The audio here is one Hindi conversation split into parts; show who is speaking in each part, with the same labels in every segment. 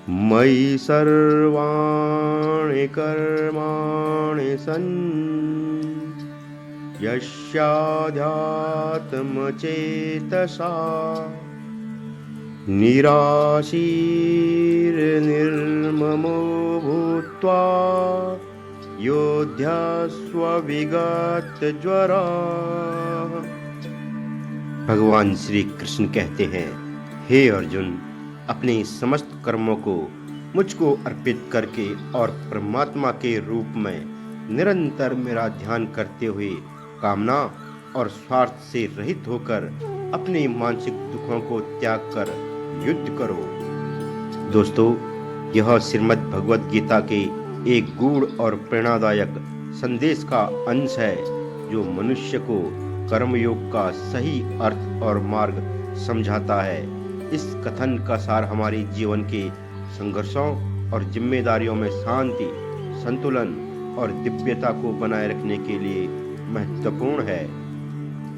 Speaker 1: मयि सर्वाणि कर्माणि सन् यस्याध्यात्मचेतसा निराशीर्निर्ममो भूत्वा योध्यस्व विगतज्वरा। भगवान श्री कृष्ण कहते हैं, हे अर्जुन, अपने समस्त कर्मों को मुझको अर्पित करके और परमात्मा के रूप में निरंतर मेरा ध्यान करते हुए कामना और स्वार्थ से रहित होकर अपने मानसिक दुखों को त्याग कर युद्ध करो। दोस्तों, यह श्रीमद् भगवद गीता के एक गूढ़ और प्रेरणादायक संदेश का अंश है, जो मनुष्य को कर्मयोग का सही अर्थ और मार्ग समझाता है। इस कथन का सार हमारे जीवन के संघर्षों और जिम्मेदारियों में शांति, संतुलन और दिव्यता को बनाए रखने के लिए महत्वपूर्ण है।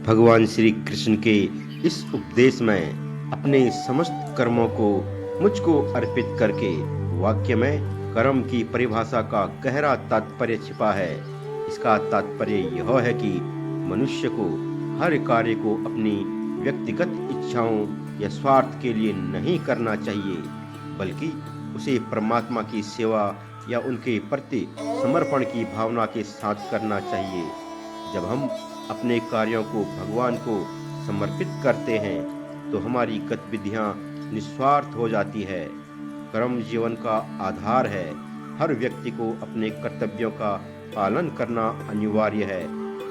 Speaker 1: भगवान श्री कृष्ण के इस उपदेश में अपने समस्त कर्मों को मुझको अर्पित करके वाक्य में कर्म की परिभाषा का गहरा तात्पर्य छिपा है। इसका तात्पर्य यह है कि मनुष्य को हर कार्य को अपनी व्यक्तिगत इच्छाओं या स्वार्थ के लिए नहीं करना चाहिए, बल्कि उसे परमात्मा की सेवा या उनके प्रति समर्पण की भावना के साथ करना चाहिए। जब हम अपने कार्यों को भगवान को समर्पित करते हैं तो हमारी गतिविधियां निस्वार्थ हो जाती है। कर्म जीवन का आधार है। हर व्यक्ति को अपने कर्तव्यों का पालन करना अनिवार्य है,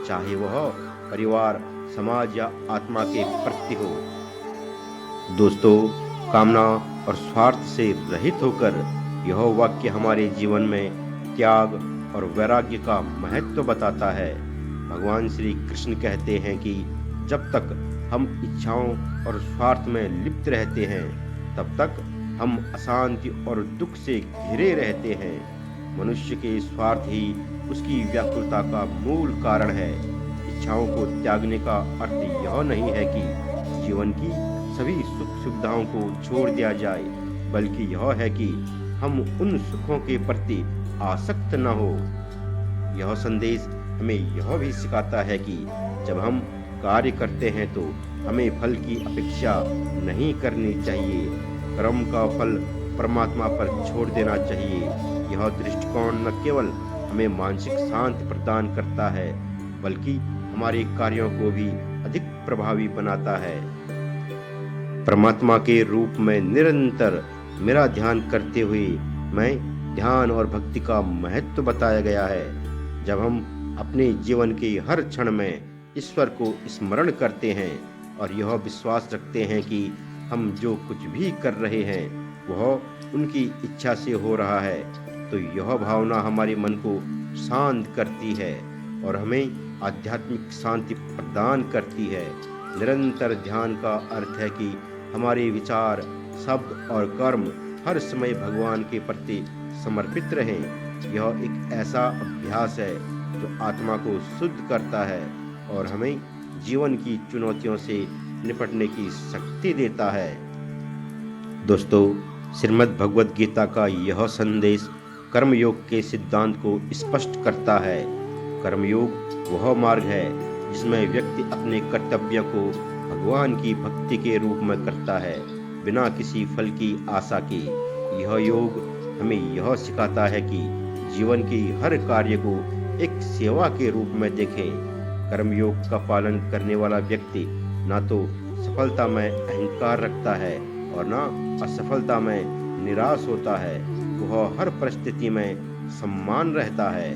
Speaker 1: चाहे वह परिवार, समाज या आत्मा के प्रति हो। दोस्तों, कामना और स्वार्थ से रहित होकर यह वाक्य हमारे जीवन में त्याग और वैराग्य का महत्व बताता है। भगवान श्री कृष्ण कहते हैं कि जब तक हम इच्छाओं और स्वार्थ में लिप्त रहते हैं, तब तक हम अशांति और दुख से घिरे रहते हैं। मनुष्य के स्वार्थ ही उसकी व्याकुलता का मूल कारण है। इच्छाओं को त्यागने का अर्थ यह नहीं है कि जीवन की सभी सुख सुविधाओं को छोड़ दिया जाए, बल्कि यह है कि हम उन सुखों के प्रति आसक्त न हो। यह संदेश हमें यह भी सिखाता है कि जब हम कार्य करते हैं तो हमें फल की अपेक्षा नहीं करनी चाहिए। कर्म का फल परमात्मा पर छोड़ देना चाहिए। यह दृष्टिकोण न केवल हमें मानसिक शांति प्रदान करता है, बल्कि हमारे कार्यों को भी अधिक प्रभावी बनाता है। परमात्मा के रूप में निरंतर मेरा ध्यान करते हुए मैं ध्यान और भक्ति का महत्व बताया गया है। जब हम अपने जीवन के हर क्षण में ईश्वर को स्मरण करते हैं और यह विश्वास रखते हैं कि हम जो कुछ भी कर रहे हैं वह उनकी इच्छा से हो रहा है, तो यह भावना हमारे मन को शांत करती है और हमें आध्यात्मिक शांति प्रदान करती है। निरंतर ध्यान का अर्थ है कि हमारे विचार, शब्द और कर्म हर समय भगवान के प्रति समर्पित रहें। यह एक ऐसा अभ्यास है जो आत्मा को शुद्ध करता है और हमें जीवन की चुनौतियों से निपटने की शक्ति देता है। दोस्तों, श्रीमद् भगवद गीता का यह संदेश कर्मयोग के सिद्धांत को स्पष्ट करता है। कर्मयोग वह मार्ग है जिसमें व्यक्ति अपने कर्तव्यों को भगवान की भक्ति के रूप में करता है, बिना किसी फल की आशा के। यह योग हमें यह सिखाता है कि जीवन की हर कार्य को एक सेवा के रूप में देखें। कर्मयोग का पालन करने वाला व्यक्ति ना तो सफलता में अहंकार रखता है और ना असफलता में निराश होता है। वह हर परिस्थिति में सम्मान रहता है।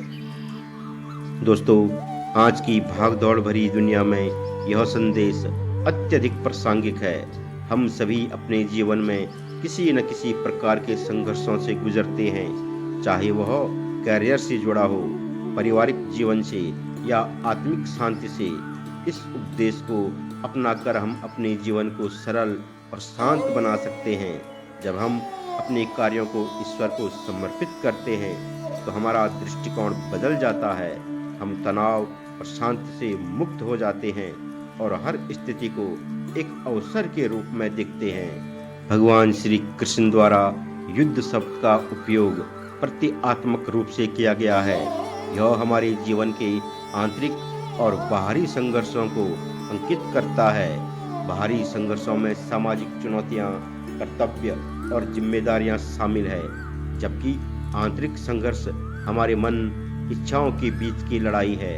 Speaker 1: दोस्तों, आज की भागदौड़ भरी दुनिया में यह संदेश अत्यधिक प्रासंगिक है। हम सभी अपने जीवन में किसी न किसी प्रकार के संघर्षों से गुजरते हैं, चाहे वह कैरियर से जुड़ा हो, पारिवारिक जीवन से या आत्मिक शांति से। इस उपदेश को अपनाकर हम अपने जीवन को सरल और शांत बना सकते हैं। जब हम अपने कार्यों को ईश्वर को समर्पित करते हैं तो हमारा दृष्टिकोण बदल जाता है। हम तनाव और शांति से मुक्त हो जाते हैं और हर स्थिति को एक अवसर के रूप में देखते हैं। भगवान श्री कृष्ण द्वारा युद्ध शब्द का उपयोग प्रतीकात्मक रूप से किया गया है। यह हमारे जीवन के आंतरिक और बाहरी संघर्षों को अंकित करता है। बाहरी संघर्षों में सामाजिक चुनौतियां, कर्तव्य और जिम्मेदारियां शामिल है, जबकि आंतरिक संघर्ष हमारे मन इच्छाओं के बीच की लड़ाई है।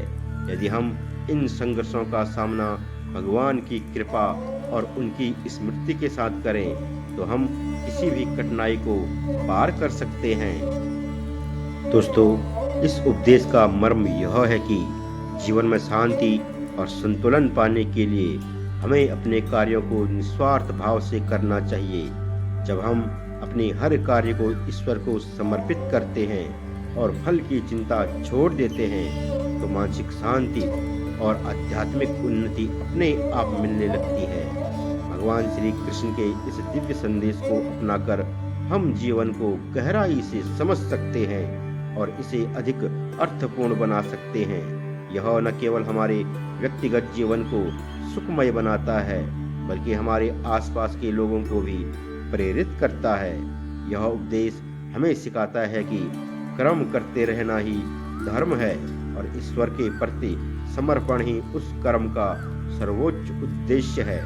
Speaker 1: यदि हम इन संघर्षों का सामना भगवान की कृपा और उनकी स्मृति के साथ करें तो हम किसी भी कठिनाई को पार कर सकते हैं। दोस्तों, इस उपदेश का मर्म यह है कि जीवन में शांति और संतुलन पाने के लिए हमें अपने कार्यों को निस्वार्थ भाव से करना चाहिए। जब हम अपने हर कार्य को ईश्वर को समर्पित करते हैं और फल की चिंता छोड़ देते हैं तो मानसिक शांति और आध्यात्मिक उन्नति अपने आप मिलने लगती है। भगवान श्री कृष्ण के इस दिव्य संदेश को अपनाकर हम जीवन को गहराई से समझ सकते हैं और इसे अधिक अर्थपूर्ण बना सकते हैं। यह न केवल हमारे व्यक्तिगत जीवन को सुखमय बनाता है, बल्कि हमारे आसपास के लोगों को भी प्रेरित करता है। यह उपदेश हमें सिखाता है कि कर्म करते रहना ही धर्म है और ईश्वर के प्रति समर्पण ही उस कर्म का सर्वोच्च उद्देश्य है।